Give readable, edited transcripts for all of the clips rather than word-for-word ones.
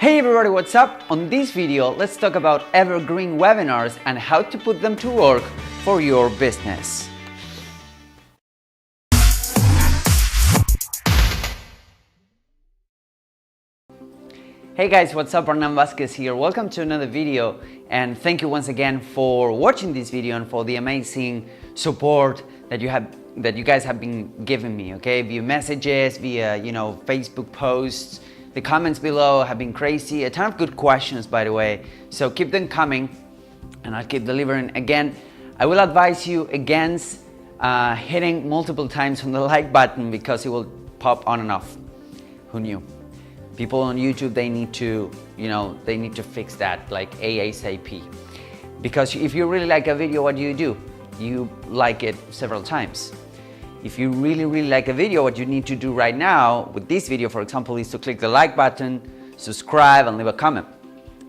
Hey everybody, what's up? On this video, let's talk about evergreen webinars and how to put them to work for your business. Hey guys, what's up? Hernan Vasquez here. Welcome to another video, and thank you once again for watching this video and for the amazing support that you guys have been giving me, okay? Via messages, via, Facebook posts. The comments below have been crazy. A ton of good questions, by the way. So keep them coming and I'll keep delivering. Again, I will advise you against hitting multiple times on the like button because it will pop on and off. Who knew? People on YouTube, they need to fix that like ASAP. Because if you really like a video, what do? You like it several times. If you really like a video, what you need to do right now with this video, for example, is to click the like button, subscribe, and leave a comment.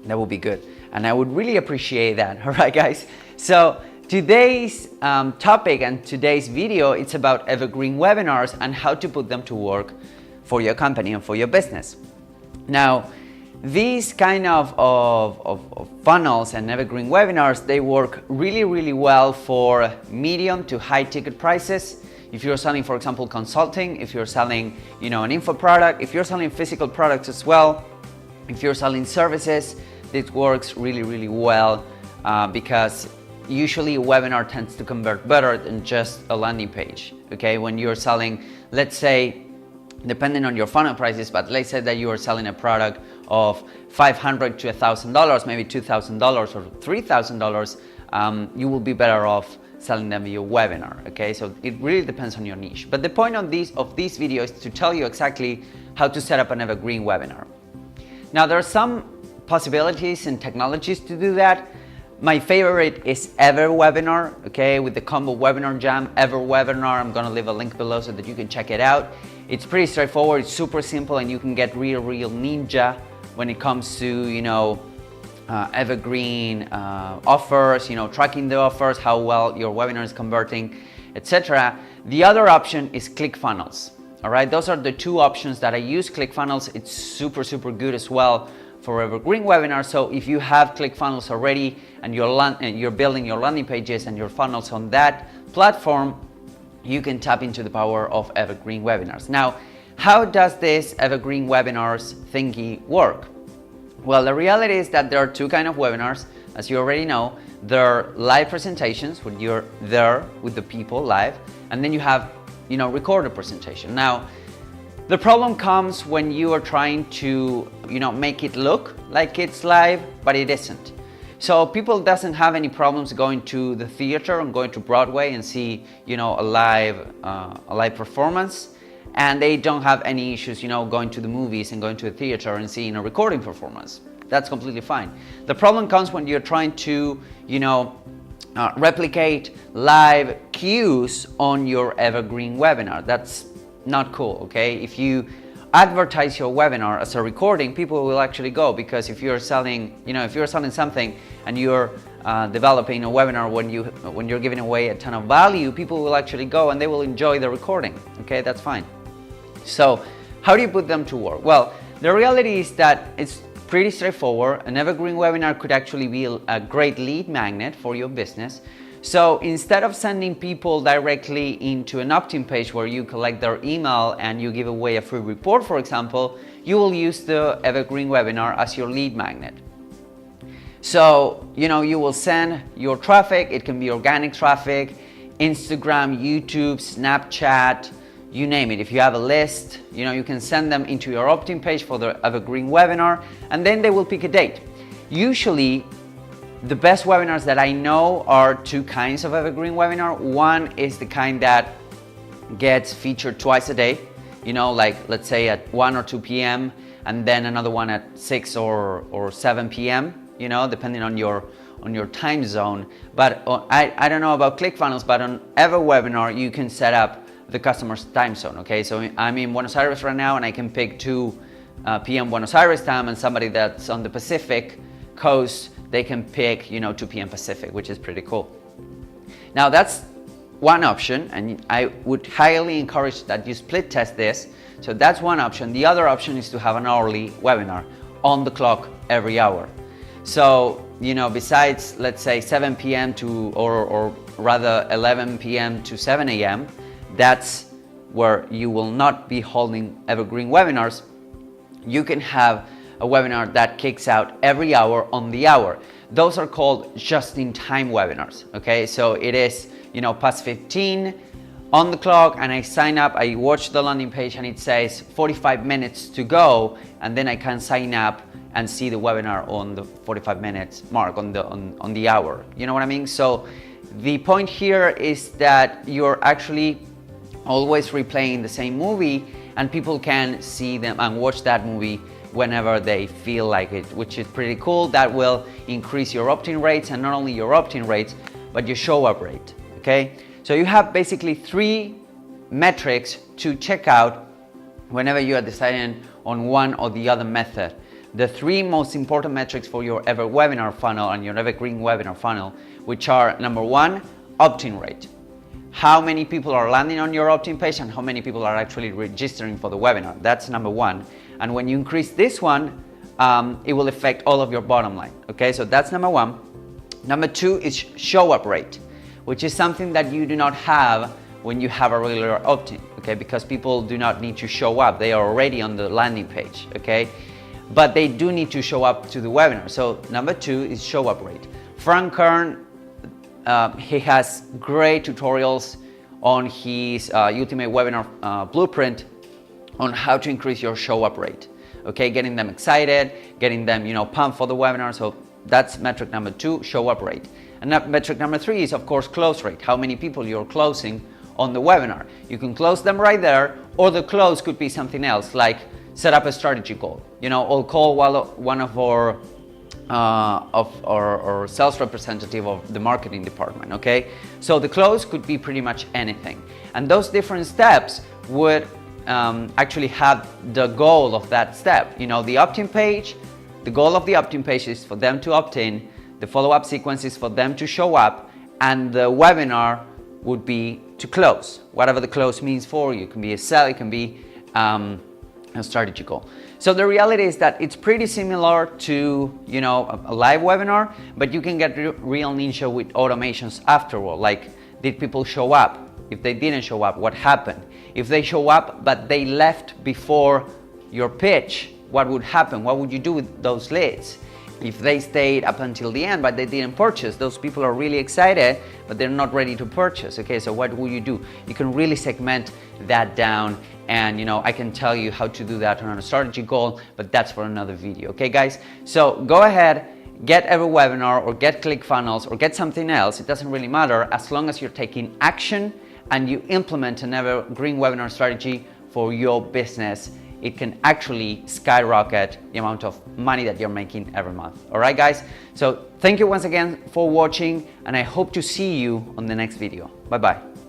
That would be good. And I would really appreciate that. All right, guys? So today's topic and today's video, it's about evergreen webinars and how to put them to work for your company and for your business. Now, these kind of funnels and evergreen webinars, they work really well for medium to high ticket prices. If you're selling, for example, consulting, if you're selling, an info product, if you're selling physical products as well, if you're selling services, this works really well because usually a webinar tends to convert better than just a landing page, okay? When you're selling, let's say, depending on your funnel prices, but let's say that you are selling a product of $500 to $1,000, maybe $2,000 or $3,000, you will be better off selling them via webinar, okay? So it really depends on your niche. But the point of this video is to tell you exactly how to set up an evergreen webinar. Now, there are some possibilities and technologies to do that. My favorite is EverWebinar, okay? With the combo Webinar Jam, EverWebinar. I'm gonna leave a link below so that you can check it out. It's pretty straightforward, it's super simple, and you can get real ninja when it comes to, evergreen offers, tracking the offers, how well your webinar is converting, etc. The other option is ClickFunnels. All right, those are the two options that I use. ClickFunnels, it's super good as well for evergreen webinars. So if you have ClickFunnels already and you're building your landing pages and your funnels on that platform, you can tap into the power of evergreen webinars. Now, how does this evergreen webinars thingy work? Well, the reality is that there are two kinds of webinars, as you already know. There are live presentations when you're there with the people live, and then you have, recorded presentation. Now, the problem comes when you are trying to, make it look like it's live, but it isn't. So people doesn't have any problems going to the theater and going to Broadway and see, a live performance. And they don't have any issues, going to the movies and going to the theater and seeing a recording performance. That's completely fine. The problem comes when you're trying to, replicate live cues on your evergreen webinar. That's not cool, okay? If you advertise your webinar as a recording, people will actually go, because if you're selling, something and you're developing a webinar when you're giving away a ton of value, people will actually go and they will enjoy the recording, okay? That's fine. So how do you put them to work? Well, the reality is that it's pretty straightforward. An evergreen webinar could actually be a great lead magnet for your business. So instead of sending people directly into an opt-in page where you collect their email and you give away a free report, for example, you will use the evergreen webinar as your lead magnet. So, you will send your traffic. It can be organic traffic, Instagram, YouTube, Snapchat, you name it. If you have a list, you can send them into your opt-in page for the evergreen webinar, and then they will pick a date. Usually, the best webinars that I know are two kinds of evergreen webinar. One is the kind that gets featured twice a day, like let's say at 1 or 2 p.m. and then another one at 6 or 7 p.m., depending on your time zone. But I don't know about ClickFunnels, but on EverWebinar, you can set up the customer's time zone, okay? So I'm in Buenos Aires right now and I can pick 2 p.m. Buenos Aires time, and somebody that's on the Pacific coast, they can pick, 2 p.m. Pacific, which is pretty cool. Now that's one option, and I would highly encourage that you split test this. So that's one option. The other option is to have an hourly webinar. on the clock every hour. So, you know, besides, let's say 7 p.m. to, or rather 11 p.m. to 7 a.m., that's where you will not be holding evergreen webinars. You can have a webinar that kicks out every hour on the hour. Those are called just-in-time webinars, okay? So it is, you know, past 15 on the clock, and I sign up, I watch the landing page and it says 45 minutes to go, and then I can sign up and see the webinar on the 45 minutes mark, on the hour. You know what I mean? So the point here is that you're actually always replaying the same movie, and people can see them and watch that movie whenever they feel like it, which is pretty cool. That will increase your opt-in rates, and not only your opt-in rates, but your show-up rate, okay? So you have basically 3 metrics to check out whenever you are deciding on one or the other method. The 3 most important metrics for your webinar funnel and your evergreen webinar funnel, which are: number 1, opt-in rate. How many people are landing on your opt-in page and how many people are actually registering for the webinar. That's number 1. And when you increase this one, it will affect all of your bottom line. Okay, so that's number 1. Number 2 is show-up rate, which is something that you do not have when you have a regular opt-in, okay? Because people do not need to show up. They are already on the landing page, okay? But they do need to show up to the webinar. So number 2 is show-up rate. Frank Kern, he has great tutorials on his Ultimate Webinar Blueprint on how to increase your show-up rate, okay? Getting them excited, getting them, you know, pumped for the webinar. So that's metric number 2, show-up rate. And metric number 3 is, of course, close rate, how many people you're closing on the webinar. You can close them right there, or the close could be something else, like set up a strategy call. You know, I'll call one of our sales representative of the marketing department, okay? So the close could be pretty much anything. And those different steps would actually have the goal of that step. You know, the opt-in page, the goal of the opt-in page is for them to opt in, the follow-up sequence is for them to show up, and the webinar would be to close, whatever the close means for you. It can be a sell, it can be a strategy call. So the reality is that it's pretty similar to, you know, a live webinar, but you can get real ninja with automations afterward. Like, did people show up? If they didn't show up, what happened? If they show up but they left before your pitch, what would happen? What would you do with those leads? If they stayed up until the end but they didn't purchase, those people are really excited but they're not ready to purchase. Okay, so what will you do? You can really segment that down, and you know, I can tell you how to do that on a strategy call, but that's for another video. Okay guys, so go ahead, get every webinar or get ClickFunnels or get something else. It doesn't really matter, as long as you're taking action and you implement an evergreen webinar strategy for your business. It can actually skyrocket the amount of money that you're making every month. All right, guys? So thank you once again for watching, and I hope to see you on the next video. Bye-bye.